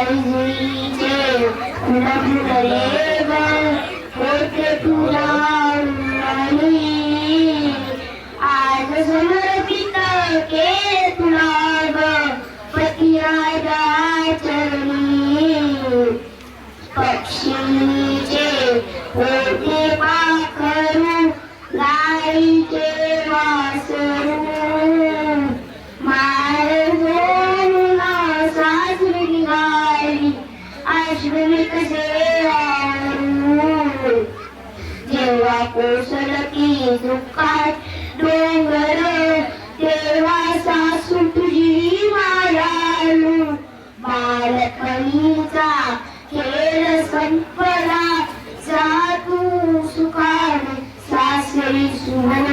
जुईचे फुल फुलले ग होते तुला नाही आज समर्पित केले तुला ग पतिराजा चरणी पक्षीचे होते पाखरू गाईचे वासरू अश्विनी कसे जेव्हा कोसळती दुःखात डोंगर तेव्हा सासू तुझी मायाळू बालपणीचा खेळ संपला जा तू सुखाने सासरी सुख